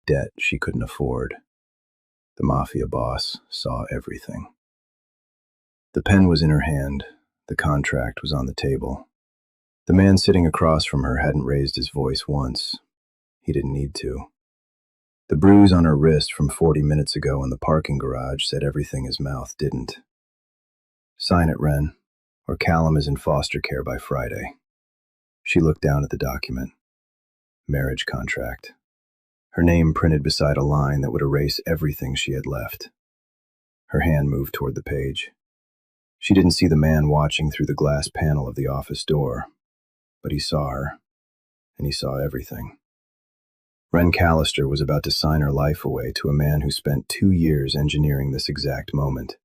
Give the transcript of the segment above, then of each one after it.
debt she couldn't afford. The Mafia boss saw everything. The pen was in her hand. The contract was on the table. The man sitting across from her hadn't raised his voice once. He didn't need to. The bruise on her wrist from 40 minutes ago in the parking garage said everything his mouth didn't. Sign it, Wren, or Callum is in foster care by Friday. She looked down at the document. Marriage contract. Her name printed beside a line that would erase everything she had left. Her hand moved toward the page. She didn't see the man watching through the glass panel of the office door, but he saw her, and he saw everything. Wren Callister was about to sign her life away to a man who spent 2 years engineering this exact moment.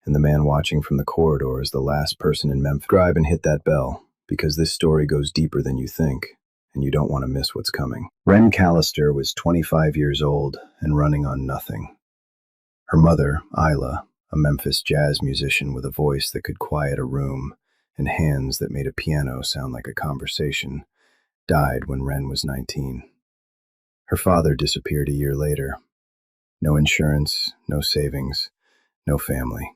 And the man watching from the corridor is the last person in Memphis. Subscribe and hit that bell, because this story goes deeper than you think, and you don't want to miss what's coming. Wren Callister was 25 years old and running on nothing. Her mother, Isla, a Memphis jazz musician with a voice that could quiet a room and hands that made a piano sound like a conversation, died when Wren was 19. Her father disappeared a year later. No insurance, no savings, no family.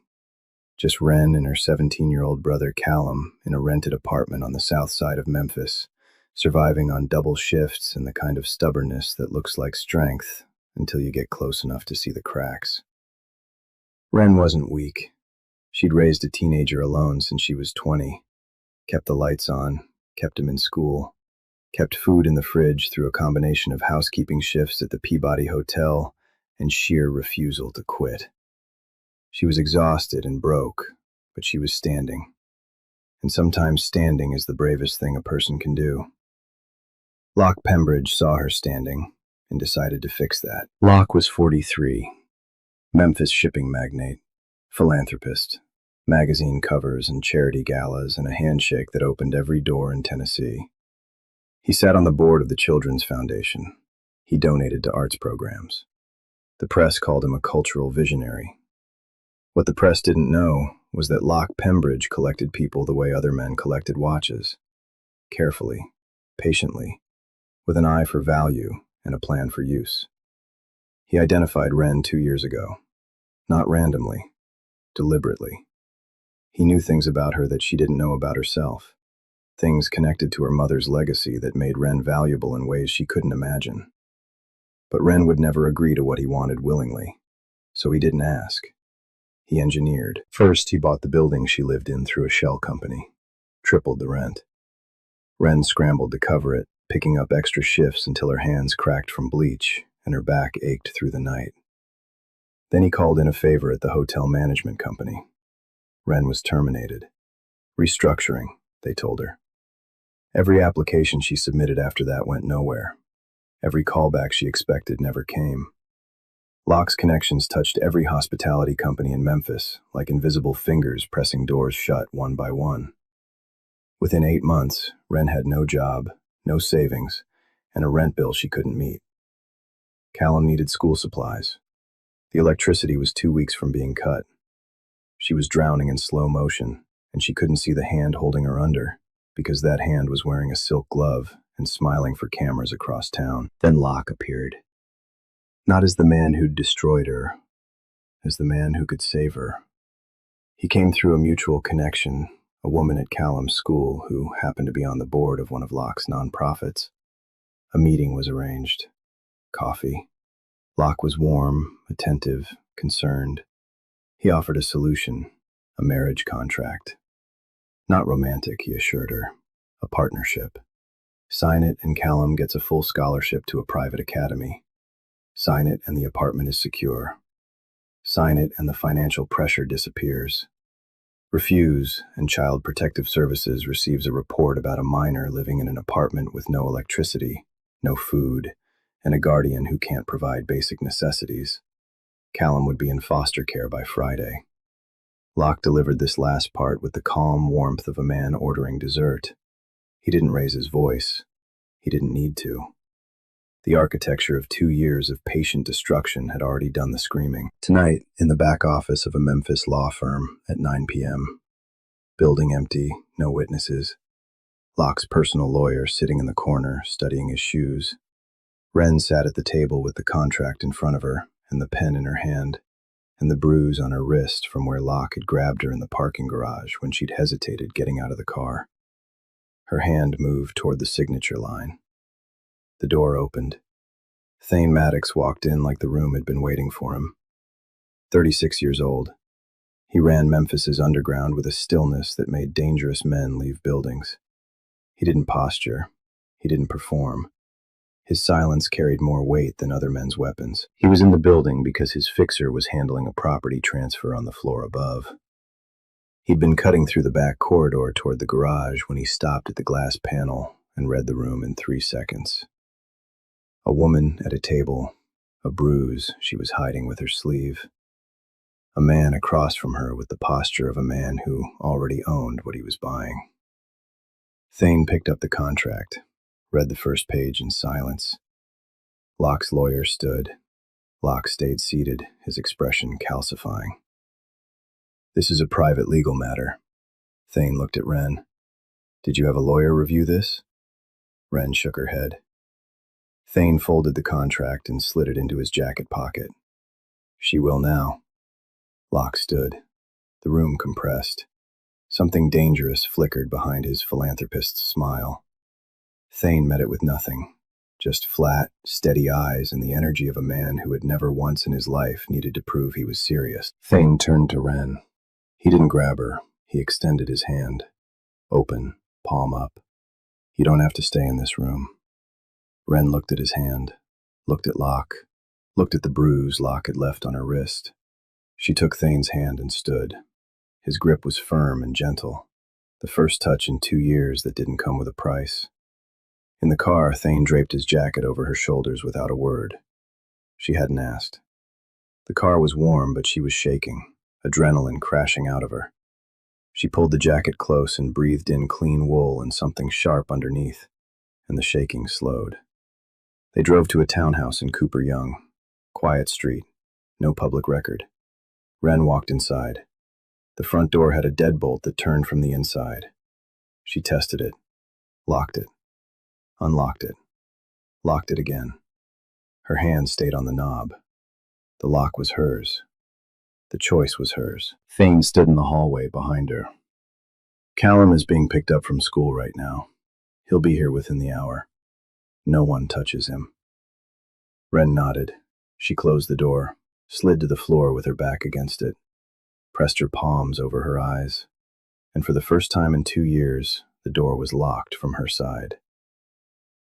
Just Wren and her 17-year-old brother Callum in a rented apartment on the south side of Memphis, surviving on double shifts and the kind of stubbornness that looks like strength until you get close enough to see the cracks. Wren wasn't weak. She'd raised a teenager alone since she was 20, kept the lights on, kept him in school, kept food in the fridge through a combination of housekeeping shifts at the Peabody Hotel and sheer refusal to quit. She was exhausted and broke, but she was standing. And sometimes standing is the bravest thing a person can do. Locke Pembridge saw her standing and decided to fix that. Locke was 43, Memphis shipping magnate, philanthropist, magazine covers and charity galas, and a handshake that opened every door in Tennessee. He sat on the board of the Children's Foundation. He donated to arts programs. The press called him a cultural visionary. What the press didn't know was that Locke Pembridge collected people the way other men collected watches. Carefully, patiently, with an eye for value and a plan for use. He identified Wren 2 years ago. Not randomly, deliberately. He knew things about her that she didn't know about herself. Things connected to her mother's legacy that made Wren valuable in ways she couldn't imagine. But Wren would never agree to what he wanted willingly, so he didn't ask. He engineered. First, he bought the building she lived in through a shell company, tripled the rent. Wren scrambled to cover it, picking up extra shifts until her hands cracked from bleach and her back ached through the night. Then he called in a favor at the hotel management company. Wren was terminated. Restructuring, they told her. Every application she submitted after that went nowhere. Every callback she expected never came. Locke's connections touched every hospitality company in Memphis, like invisible fingers pressing doors shut one by one. Within 8 months, Wren had no job, no savings, and a rent bill she couldn't meet. Callum needed school supplies. The electricity was 2 weeks from being cut. She was drowning in slow motion, and she couldn't see the hand holding her under, because that hand was wearing a silk glove and smiling for cameras across town. Then Locke appeared. Not as the man who'd destroyed her, as the man who could save her. He came through a mutual connection, a woman at Callum's school who happened to be on the board of one of Locke's nonprofits. A meeting was arranged. Coffee. Locke was warm, attentive, concerned. He offered a solution, a marriage contract. Not romantic, he assured her. A partnership. Sign it and Callum gets a full scholarship to a private academy. Sign it and the apartment is secure. Sign it and the financial pressure disappears. Refuse and Child Protective Services receives a report about a minor living in an apartment with no electricity, no food, and a guardian who can't provide basic necessities. Callum would be in foster care by Friday. Locke delivered this last part with the calm warmth of a man ordering dessert. He didn't raise his voice. He didn't need to. The architecture of 2 years of patient destruction had already done the screaming. Tonight, in the back office of a Memphis law firm at 9 p.m., building empty, no witnesses, Locke's personal lawyer sitting in the corner studying his shoes. Wren sat at the table with the contract in front of her and the pen in her hand, and the bruise on her wrist from where Locke had grabbed her in the parking garage when she'd hesitated getting out of the car. Her hand moved toward the signature line. The door opened. Thane Maddox walked in like the room had been waiting for him. 36 years old. He ran Memphis's underground with a stillness that made dangerous men leave buildings. He didn't posture. He didn't perform. His silence carried more weight than other men's weapons. He was in the building because his fixer was handling a property transfer on the floor above. He'd been cutting through the back corridor toward the garage when he stopped at the glass panel and read the room in 3 seconds. A woman at a table, a bruise she was hiding with her sleeve. A man across from her with the posture of a man who already owned what he was buying. Thane picked up the contract, read the first page in silence. Locke's lawyer stood. Locke stayed seated, his expression calcifying. "This is a private legal matter." Thane looked at Wren. "Did you have a lawyer review this?" Wren shook her head. Thane folded the contract and slid it into his jacket pocket. "She will now." Locke stood. The room compressed. Something dangerous flickered behind his philanthropist's smile. Thane met it with nothing, just flat, steady eyes and the energy of a man who had never once in his life needed to prove he was serious. Thane turned to Wren. He didn't grab her. He extended his hand. Open, palm up. "You don't have to stay in this room." Wren looked at his hand, looked at Locke, looked at the bruise Locke had left on her wrist. She took Thane's hand and stood. His grip was firm and gentle, the first touch in 2 years that didn't come with a price. In the car, Thane draped his jacket over her shoulders without a word. She hadn't asked. The car was warm, but she was shaking, adrenaline crashing out of her. She pulled the jacket close and breathed in clean wool and something sharp underneath, and the shaking slowed. They drove to a townhouse in Cooper Young. Quiet street, no public record. Wren walked inside. The front door had a deadbolt that turned from the inside. She tested it, locked it, unlocked it, locked it again. Her hand stayed on the knob. The lock was hers. The choice was hers. Thane stood in the hallway behind her. "Callum is being picked up from school right now. He'll be here within the hour. No one touches him." Wren nodded. She closed the door, slid to the floor with her back against it, pressed her palms over her eyes, and for the first time in 2 years, the door was locked from her side.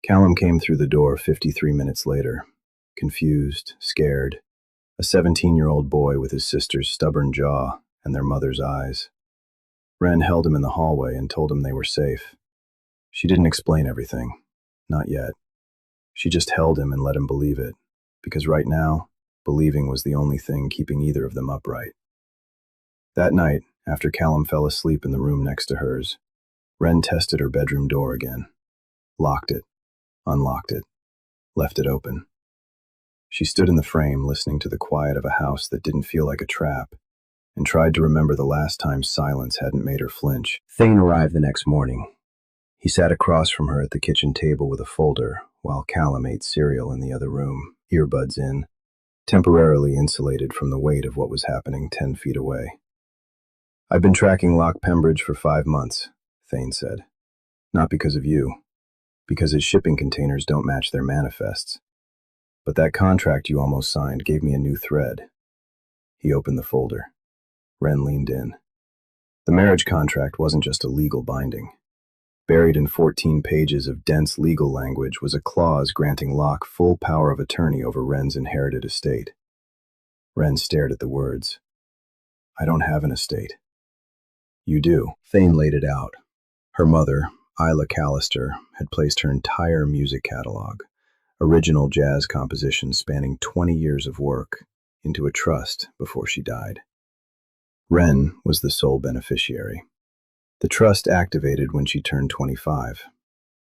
Callum came through the door 53 minutes later, confused, scared, a 17-year-old boy with his sister's stubborn jaw and their mother's eyes. Wren held him in the hallway and told him they were safe. She didn't explain everything, not yet. She just held him and let him believe it, because right now, believing was the only thing keeping either of them upright. That night, after Callum fell asleep in the room next to hers, Wren tested her bedroom door again, locked it, unlocked it, left it open. She stood in the frame listening to the quiet of a house that didn't feel like a trap, and tried to remember the last time silence hadn't made her flinch. Thane arrived the next morning. He sat across from her at the kitchen table with a folder, while Callum ate cereal in the other room, earbuds in, temporarily insulated from the weight of what was happening 10 feet away. "I've been tracking Locke Pembridge for 5 months, Thane said. "Not because of you, because his shipping containers don't match their manifests. But that contract you almost signed gave me a new thread." He opened the folder. Wren leaned in. The marriage contract wasn't just a legal binding. Buried in 14 pages of dense legal language was a clause granting Locke full power of attorney over Wren's inherited estate. Wren stared at the words. "I don't have an estate." "You do." Thane laid it out. Her mother, Isla Callister, had placed her entire music catalog, original jazz compositions spanning 20 years of work, into a trust before she died. Wren was the sole beneficiary. The trust activated when she turned 25.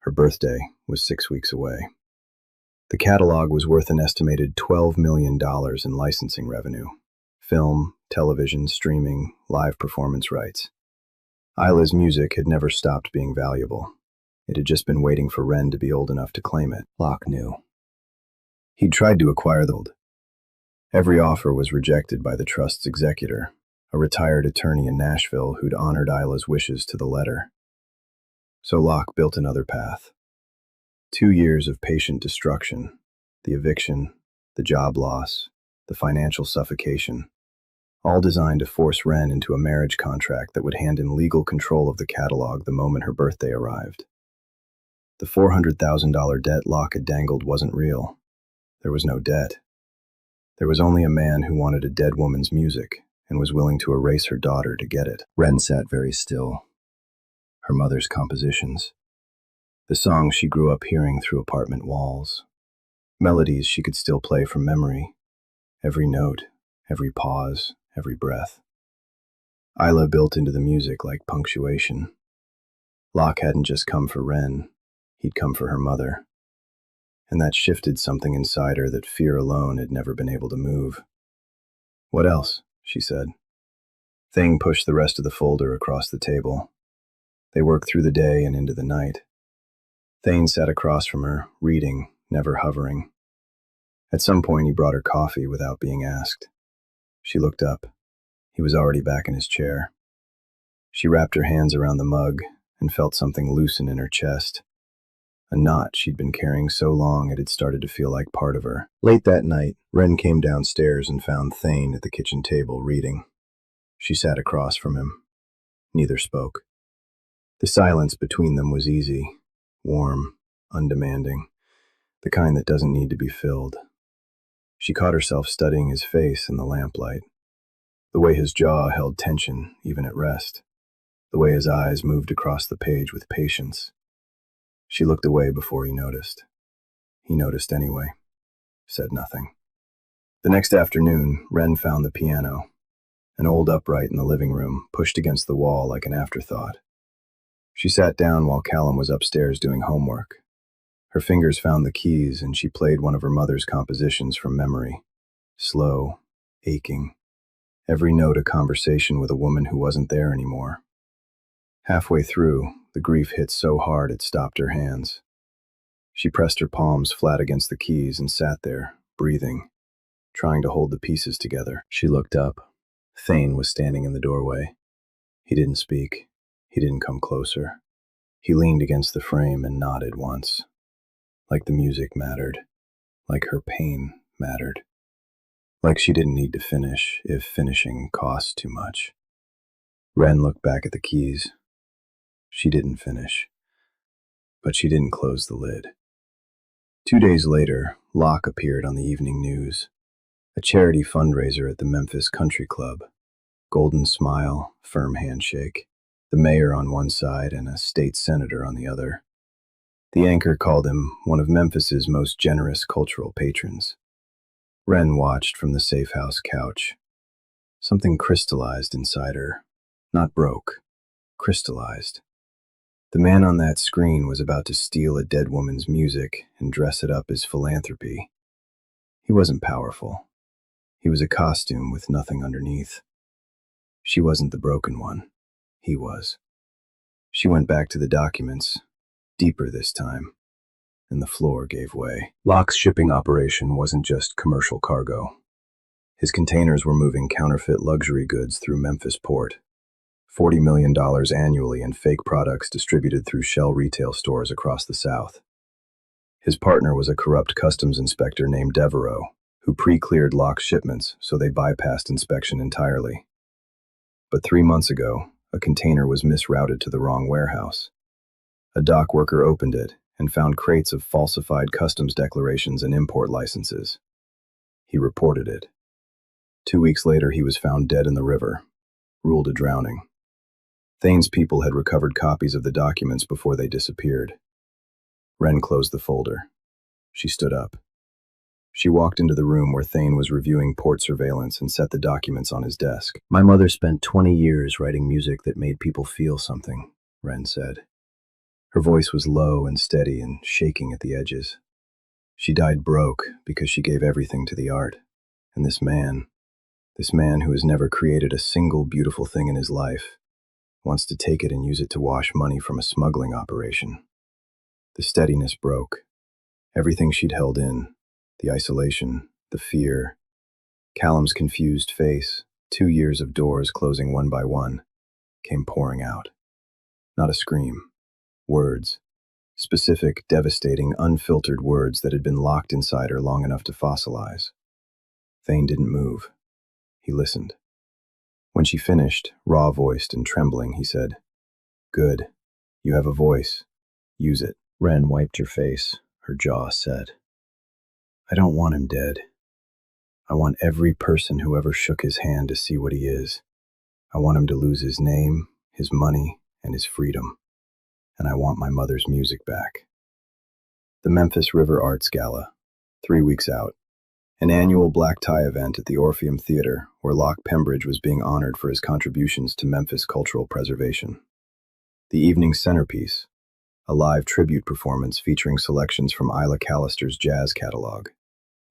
Her birthday was 6 weeks away. The catalog was worth an estimated $12 million in licensing revenue: film, television, streaming, live performance rights. Isla's music had never stopped being valuable. It had just been waiting for Wren to be old enough to claim it. Locke knew. He'd tried to acquire the gold. Every offer was rejected by the trust's executor, a retired attorney in Nashville who'd honored Isla's wishes to the letter. So Locke built another path. 2 years of patient destruction, the eviction, the job loss, the financial suffocation, all designed to force Wren into a marriage contract that would hand in legal control of the catalog the moment her birthday arrived. The $400,000 debt Locke had dangled wasn't real. There was no debt. There was only a man who wanted a dead woman's music and was willing to erase her daughter to get it. Wren sat very still. Her mother's compositions. The songs she grew up hearing through apartment walls. Melodies she could still play from memory. Every note, every pause, every breath. Isla built into the music like punctuation. Locke hadn't just come for Wren, he'd come for her mother. And that shifted something inside her that fear alone had never been able to move. "What else?" she said. Thing pushed the rest of the folder across the table. They worked through the day and into the night. Thane sat across from her, reading, never hovering. At some point he brought her coffee without being asked. She looked up. He was already back in his chair. She wrapped her hands around the mug and felt something loosen in her chest. A knot she'd been carrying so long it had started to feel like part of her. Late that night, Wren came downstairs and found Thane at the kitchen table reading. She sat across from him. Neither spoke. The silence between them was easy, warm, undemanding, the kind that doesn't need to be filled. She caught herself studying his face in the lamplight, the way his jaw held tension even at rest, the way his eyes moved across the page with patience. She looked away before he noticed. He noticed anyway, said nothing. The next afternoon, Wren found the piano, an old upright in the living room, pushed against the wall like an afterthought. She sat down while Callum was upstairs doing homework. Her fingers found the keys and she played one of her mother's compositions from memory. Slow, aching. Every note a conversation with a woman who wasn't there anymore. Halfway through, the grief hit so hard it stopped her hands. She pressed her palms flat against the keys and sat there, breathing, trying to hold the pieces together. She looked up. Thane was standing in the doorway. He didn't speak. He didn't come closer. He leaned against the frame and nodded once. Like the music mattered. Like her pain mattered. Like she didn't need to finish if finishing cost too much. Wren looked back at the keys. She didn't finish. But she didn't close the lid. 2 days later, Locke appeared on the evening news. A charity fundraiser at the Memphis Country Club. Golden smile, firm handshake. The mayor on one side and a state senator on the other. The anchor called him one of Memphis's most generous cultural patrons. Wren watched from the safe house couch. Something crystallized inside her. Not broke. Crystallized. The man on that screen was about to steal a dead woman's music and dress it up as philanthropy. He wasn't powerful. He was a costume with nothing underneath. She wasn't the broken one. He was. She went back to the documents, deeper this time, and the floor gave way. Locke's shipping operation wasn't just commercial cargo. His containers were moving counterfeit luxury goods through Memphis port. $40 million annually in fake products distributed through shell retail stores across the South. His partner was a corrupt customs inspector named Devereaux, who pre-cleared Locke's shipments so they bypassed inspection entirely. But 3 months ago, a container was misrouted to the wrong warehouse. A dock worker opened it and found crates of falsified customs declarations and import licenses. He reported it. 2 weeks later, he was found dead in the river, ruled a drowning. Thane's people had recovered copies of the documents before they disappeared. Wren closed the folder. She stood up. She walked into the room where Thane was reviewing port surveillance and set the documents on his desk. "My mother spent 20 years writing music that made people feel something," Wren said. Her voice was low and steady and shaking at the edges. She died broke because she gave everything to the art. And this man who has never created a single beautiful thing in his life, wants to take it and use it to wash money from a smuggling operation. The steadiness broke. Everything she'd held in, The isolation, the fear, Callum's confused face, 2 years of doors closing one by one, came pouring out. Not a scream. Words. Specific, devastating, unfiltered words that had been locked inside her long enough to fossilize. Thane didn't move. He listened. When she finished, raw-voiced and trembling, he said, "Good. You have a voice. Use it." Wren wiped her face, her jaw set. "I don't want him dead. I want every person who ever shook his hand to see what he is. I want him to lose his name, his money, and his freedom. And I want my mother's music back." The Memphis River Arts Gala, 3 weeks out. An annual black tie event at the Orpheum Theater, where Locke Pembridge was being honored for his contributions to Memphis cultural preservation. The evening's centerpiece, a live tribute performance featuring selections from Isla Callister's jazz catalog.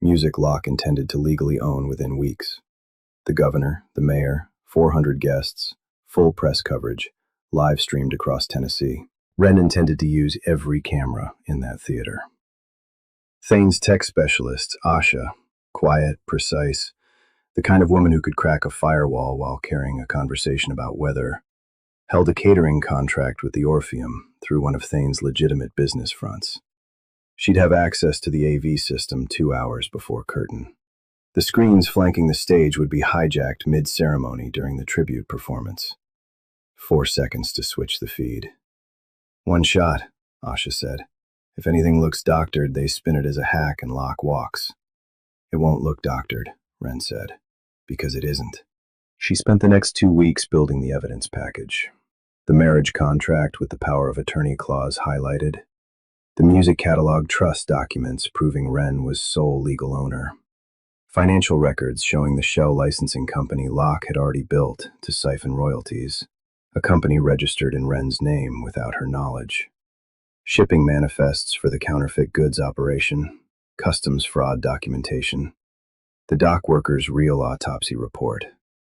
Music Locke intended to legally own within weeks. The governor, the mayor, 400 guests, full press coverage, live streamed across Tennessee. Wren intended to use every camera in that theater. Thane's tech specialist, Asha, quiet, precise, the kind of woman who could crack a firewall while carrying a conversation about weather, held a catering contract with the Orpheum through one of Thane's legitimate business fronts. She'd have access to the AV system 2 hours before curtain. The screens flanking the stage would be hijacked mid-ceremony during the tribute performance. 4 seconds to switch the feed. "One shot," Asha said. "If anything looks doctored, they spin it as a hack and Locke walks." "It won't look doctored," Wren said, "because it isn't." She spent the next 2 weeks building the evidence package. The marriage contract with the power of attorney clause highlighted. The music catalog trust documents proving Wren was sole legal owner. Financial records showing the shell licensing company Locke had already built to siphon royalties, a company registered in Wren's name without her knowledge. Shipping manifests for the counterfeit goods operation, customs fraud documentation, the dock worker's real autopsy report,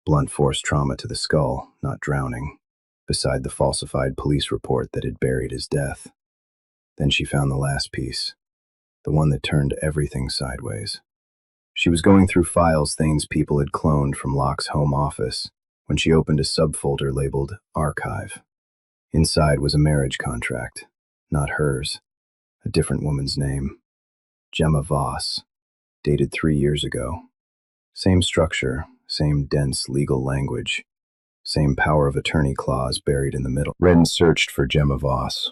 blunt force trauma to the skull, not drowning, beside the falsified police report that had buried his death. Then she found the last piece, the one that turned everything sideways. She was going through files Thane's people had cloned from Locke's home office when she opened a subfolder labeled Archive. Inside was a marriage contract, not hers, a different woman's name, Gemma Voss, dated 3 years ago. Same structure, same dense legal language, same power of attorney clause buried in the middle. Wren searched for Gemma Voss.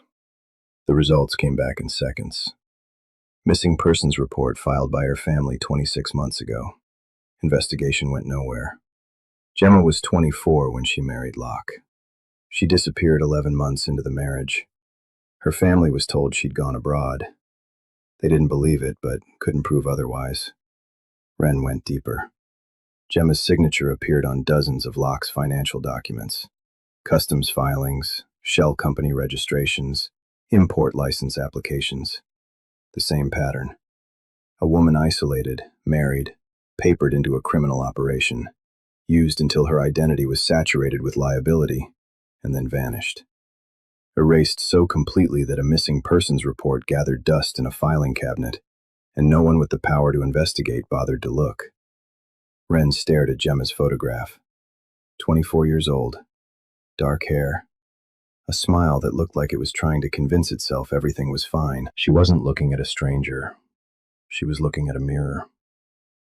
The results came back in seconds. Missing persons report filed by her family 26 months ago. Investigation went nowhere. Gemma was 24 when she married Locke. She disappeared 11 months into the marriage. Her family was told she'd gone abroad. They didn't believe it, but couldn't prove otherwise. Wren went deeper. Gemma's signature appeared on dozens of Locke's financial documents. Customs filings, shell company registrations, import license applications. The same pattern. A woman isolated, married, papered into a criminal operation, used until her identity was saturated with liability, and then vanished. Erased so completely that a missing persons report gathered dust in a filing cabinet, and no one with the power to investigate bothered to look. Wren stared at Gemma's photograph. 24 years old, dark hair, a smile that looked like it was trying to convince itself everything was fine. She wasn't looking at a stranger. She was looking at a mirror.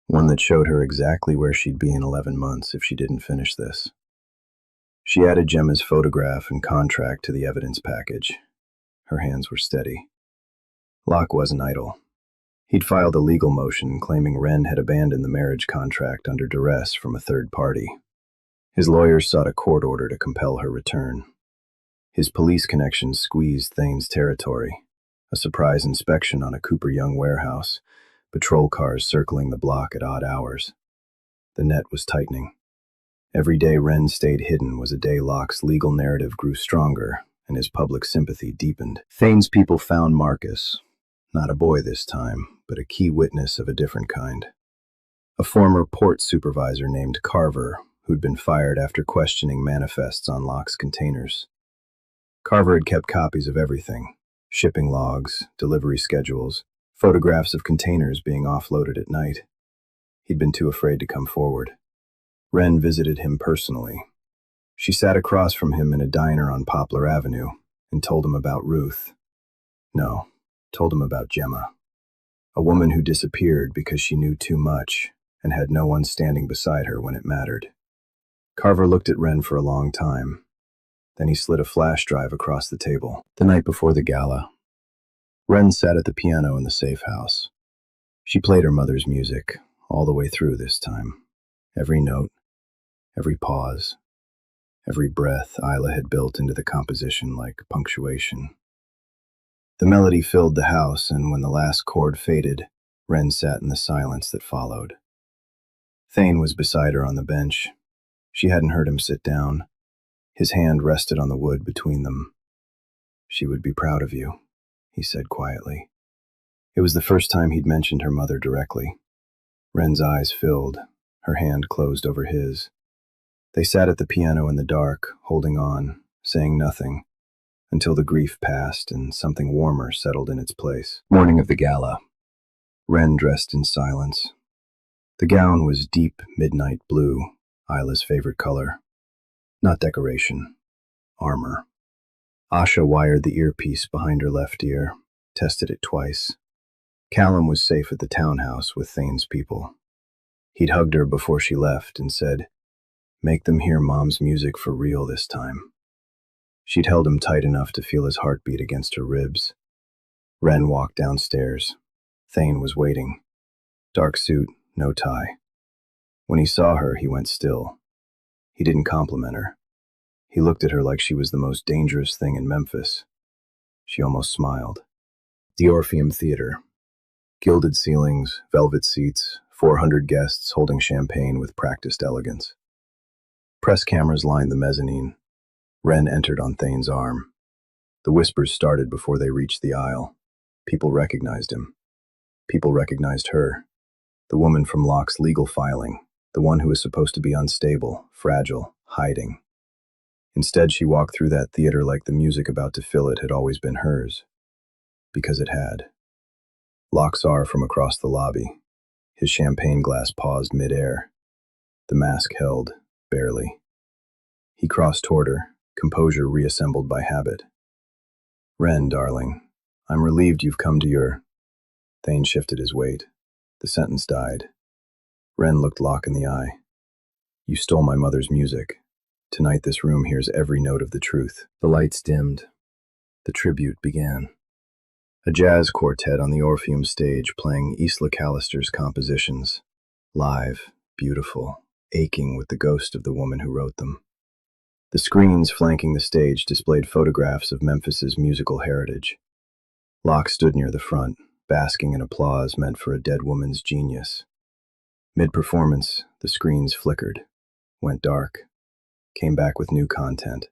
One that showed her exactly where she'd be in 11 months if she didn't finish this. She added Gemma's photograph and contract to the evidence package. Her hands were steady. Locke wasn't idle. He'd filed a legal motion claiming Wren had abandoned the marriage contract under duress from a third party. His lawyers sought a court order to compel her return. His police connections squeezed Thane's territory. A surprise inspection on a Cooper Young warehouse, patrol cars circling the block at odd hours. The net was tightening. Every day Wren stayed hidden was a day Locke's legal narrative grew stronger and his public sympathy deepened. Thane's people found Marcus. Not a boy this time, but a key witness of a different kind. A former port supervisor named Carver, who'd been fired after questioning manifests on Locke's containers. Carver had kept copies of everything: shipping logs, delivery schedules, Photographs of containers being offloaded at night. He'd been too afraid to come forward. Wren visited him personally. She sat across from him in a diner on Poplar Avenue and told him about Ruth. No, told him about Gemma, a woman who disappeared because she knew too much and had no one standing beside her when it mattered. Carver looked at Wren for a long time. Then he slid a flash drive across the table. The night before the gala, Wren sat at the piano in the safe house. She played her mother's music, all the way through this time. Every note, every pause, every breath Isla had built into the composition like punctuation. The melody filled the house, and when the last chord faded, Wren sat in the silence that followed. Thane was beside her on the bench. She hadn't heard him sit down. His hand rested on the wood between them. "She would be proud of you," he said quietly. It was the first time he'd mentioned her mother directly. Wren's eyes filled, her hand closed over his. They sat at the piano in the dark, holding on, saying nothing, until the grief passed and something warmer settled in its place. Morning of the gala. Wren dressed in silence. The gown was deep midnight blue, Isla's favorite color. Not decoration, armor. Asha wired the earpiece behind her left ear, tested it twice. Callum was safe at the townhouse with Thane's people. He'd hugged her before she left and said, "Make them hear Mom's music for real this time." She'd held him tight enough to feel his heartbeat against her ribs. Wren walked downstairs. Thane was waiting. Dark suit, no tie. When he saw her, he went still. He didn't compliment her. He looked at her like she was the most dangerous thing in Memphis. She almost smiled. The Orpheum Theater. Gilded ceilings, velvet seats, 400 guests holding champagne with practiced elegance. Press cameras lined the mezzanine. Wren entered on Thane's arm. The whispers started before they reached the aisle. People recognized him. People recognized her. The woman from Locke's legal filing, the one who was supposed to be unstable, fragile, hiding. Instead, she walked through that theater like the music about to fill it had always been hers. Because it had. Locke saw her from across the lobby. His champagne glass paused midair. The mask held, barely. He crossed toward her, composure reassembled by habit. "Wren, darling, I'm relieved you've come to your..." Thane shifted his weight. The sentence died. Wren looked Locke in the eye. "You stole my mother's music. Tonight this room hears every note of the truth." The lights dimmed. The tribute began. A jazz quartet on the Orpheum stage playing Isla Callister's compositions. Live, beautiful, aching with the ghost of the woman who wrote them. The screens flanking the stage displayed photographs of Memphis's musical heritage. Locke stood near the front, basking in applause meant for a dead woman's genius. Mid-performance, the screens flickered, went dark, came back with new content.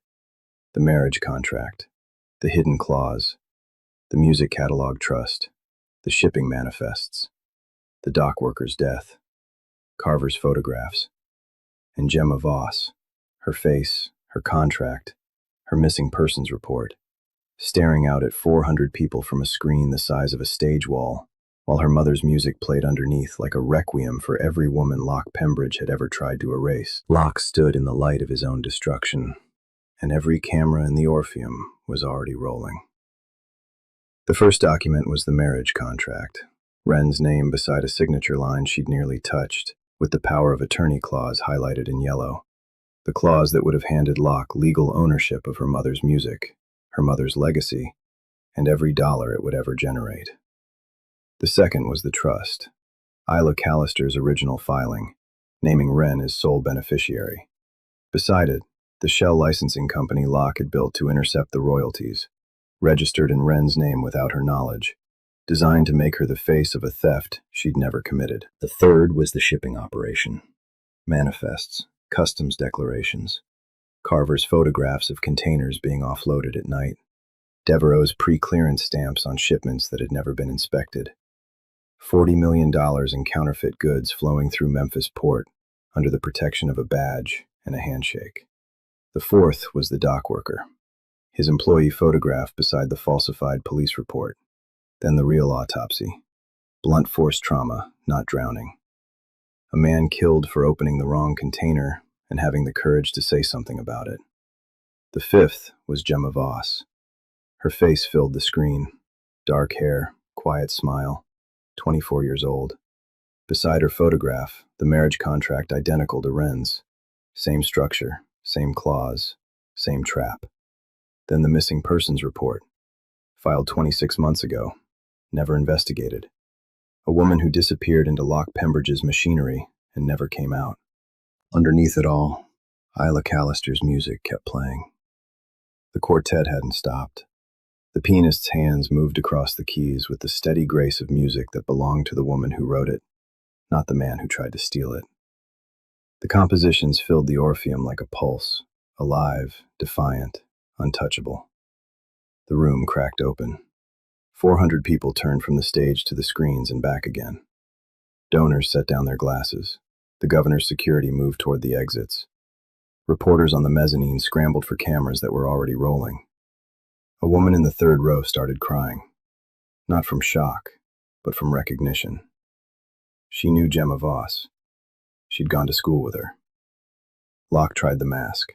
The marriage contract, the hidden clause, the music catalog trust, the shipping manifests, the dock worker's death, Carver's photographs, and Gemma Voss, her face, her contract, her missing persons report, staring out at 400 people from a screen the size of a stage wall, while her mother's music played underneath like a requiem for every woman Locke Pembridge had ever tried to erase. Locke stood in the light of his own destruction, and every camera in the Orpheum was already rolling. The first document was the marriage contract, Wren's name beside a signature line she'd nearly touched, with the power of attorney clause highlighted in yellow. The clause that would have handed Locke legal ownership of her mother's music, her mother's legacy, and every dollar it would ever generate. The second was the trust, Isla Callister's original filing, naming Wren as sole beneficiary. Beside it, the shell licensing company Locke had built to intercept the royalties, registered in Wren's name without her knowledge, designed to make her the face of a theft she'd never committed. The third was the shipping operation. Manifests, customs declarations, Carver's photographs of containers being offloaded at night, Devereaux's pre-clearance stamps on shipments that had never been inspected, $40 million in counterfeit goods flowing through Memphis port under the protection of a badge and a handshake. The fourth was the dock worker, his employee photograph beside the falsified police report, then the real autopsy, Blunt force trauma, not drowning. A man killed for opening the wrong container and having the courage to say something about it. The fifth was Gemma Voss. Her face filled the screen. Dark hair, quiet smile, 24 years old. Beside her photograph, the marriage contract identical to Wren's. Same structure, same clause, same trap. Then the missing persons report, filed 26 months ago, never investigated. A woman who disappeared into Locke Pembridge's machinery and never came out. Underneath it all, Isla Callister's music kept playing. The quartet hadn't stopped. The pianist's hands moved across the keys with the steady grace of music that belonged to the woman who wrote it, not the man who tried to steal it. The compositions filled the Orpheum like a pulse, alive, defiant, untouchable. The room cracked open. 400 people turned from the stage to the screens and back again. Donors set down their glasses. The governor's security moved toward the exits. Reporters on the mezzanine scrambled for cameras that were already rolling. A woman in the third row started crying, not from shock, but from recognition. She knew Gemma Voss. She'd gone to school with her. Locke tried the mask.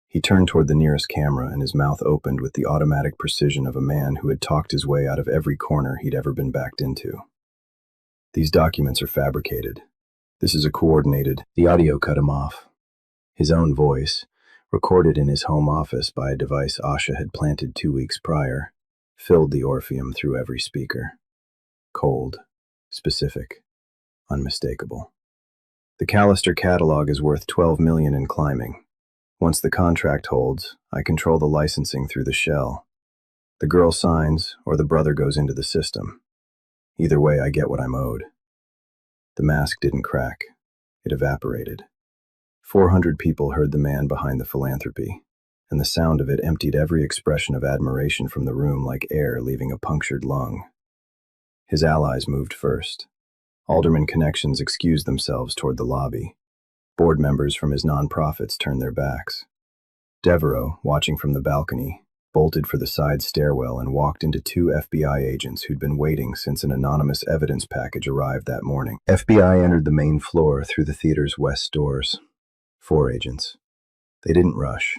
He turned toward the nearest camera and his mouth opened with the automatic precision of a man who had talked his way out of every corner he'd ever been backed into. These documents are fabricated. This is a coordinated. The audio cut him off. His own voice, recorded in his home office by a device Asha had planted 2 weeks prior, filled the Orpheum through every speaker. Cold, specific, unmistakable. The Callister catalog is worth $12 million and climbing. Once the contract holds, I control the licensing through the shell. The girl signs, or the brother goes into the system. Either way, I get what I'm owed. The mask didn't crack. It evaporated. 400 people heard the man behind the philanthropy, and the sound of it emptied every expression of admiration from the room like air leaving a punctured lung. His allies moved first. Alderman connections excused themselves toward the lobby. Board members from his nonprofits turned their backs. Devereaux, watching from the balcony, bolted for the side stairwell and walked into 2 FBI agents who'd been waiting since an anonymous evidence package arrived that morning. FBI entered the main floor through the theater's west doors. 4 agents. They didn't rush.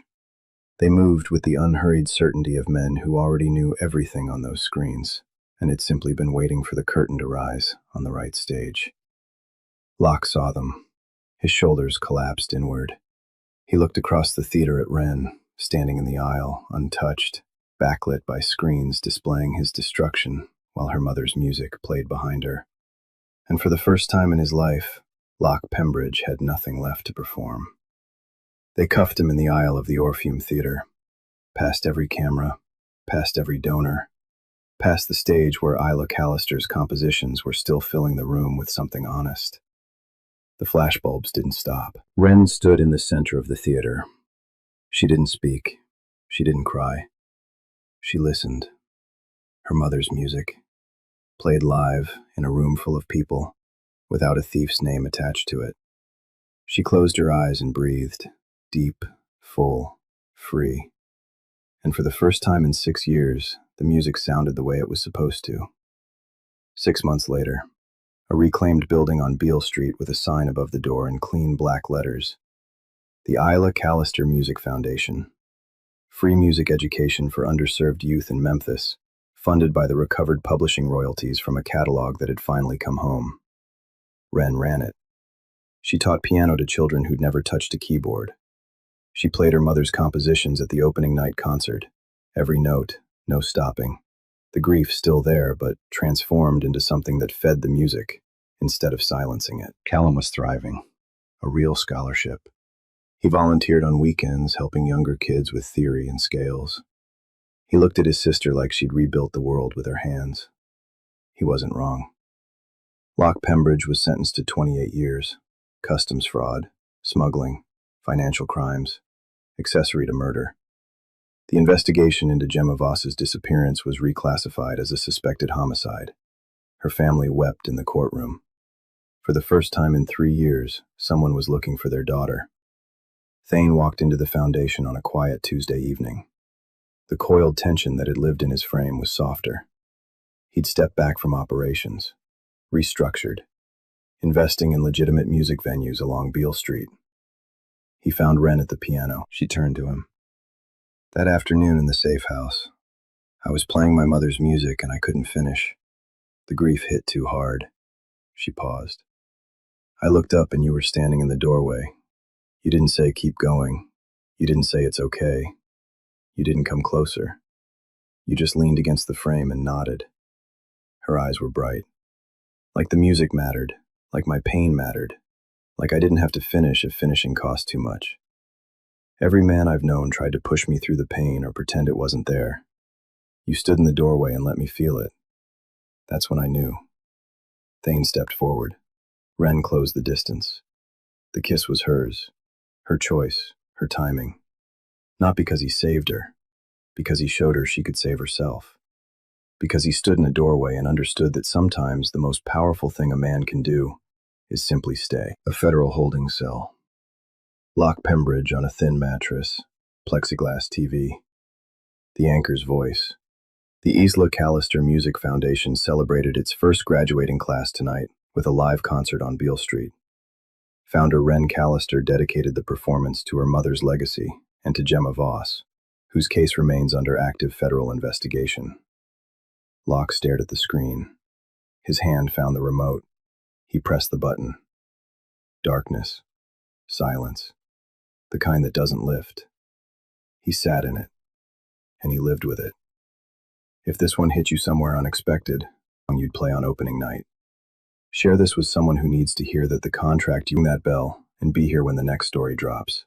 They moved with the unhurried certainty of men who already knew everything on those screens, and had simply been waiting for the curtain to rise on the right stage. Locke saw them. His shoulders collapsed inward. He looked across the theater at Wren, standing in the aisle, untouched, backlit by screens displaying his destruction while her mother's music played behind her. And for the first time in his life, Locke Pembridge had nothing left to perform. They cuffed him in the aisle of the Orpheum Theater, past every camera, past every donor, past the stage where Isla Callister's compositions were still filling the room with something honest. The flashbulbs didn't stop. Wren stood in the center of the theater. She didn't speak. She didn't cry. She listened. Her mother's music, played live in a room full of people, without a thief's name attached to it. She closed her eyes and breathed, deep, full, free. And for the first time in 6 years, the music sounded the way it was supposed to. 6 months later, a reclaimed building on Beale Street with a sign above the door in clean black letters. The Isla Callister Music Foundation. Free music education for underserved youth in Memphis, funded by the recovered publishing royalties from a catalog that had finally come home. Wren ran it. She taught piano to children who'd never touched a keyboard. She played her mother's compositions at the opening night concert. Every note, no stopping. The grief still there, but transformed into something that fed the music, instead of silencing it. Callum was thriving. A real scholarship. He volunteered on weekends, helping younger kids with theory and scales. He looked at his sister like she'd rebuilt the world with her hands. He wasn't wrong. Locke Pembridge was sentenced to 28 years. Customs fraud, smuggling, financial crimes, accessory to murder. The investigation into Gemma Voss's disappearance was reclassified as a suspected homicide. Her family wept in the courtroom. For the first time in 3 years, someone was looking for their daughter. Thane walked into the foundation on a quiet Tuesday evening. The coiled tension that had lived in his frame was softer. He'd stepped back from operations, restructured, investing in legitimate music venues along Beale Street. He found Wren at the piano. She turned to him. That afternoon in the safe house, I was playing my mother's music and I couldn't finish. The grief hit too hard. She paused. I looked up and you were standing in the doorway. You didn't say keep going. You didn't say it's okay. You didn't come closer. You just leaned against the frame and nodded. Her eyes were bright. Like the music mattered, like my pain mattered, like I didn't have to finish if finishing cost too much. Every man I've known tried to push me through the pain or pretend it wasn't there. You stood in the doorway and let me feel it. That's when I knew. Thane stepped forward. Wren closed the distance. The kiss was hers, her choice, her timing. Not because he saved her, because he showed her she could save herself. Because he stood in a doorway and understood that sometimes the most powerful thing a man can do is simply stay. A federal holding cell. Lock Pembridge on a thin mattress, plexiglass TV. The anchor's voice. The Isla Callister Music Foundation celebrated its first graduating class tonight with a live concert on Beale Street. Founder Wren Callister dedicated the performance to her mother's legacy and to Gemma Voss, whose case remains under active federal investigation. Locke stared at the screen. His hand found the remote. He pressed the button. Darkness. Silence. The kind that doesn't lift. He sat in it, and he lived with it. If this one hit you somewhere unexpected, you'd play on opening night. Share this with someone who needs to hear that the contract you that bell and be here when the next story drops.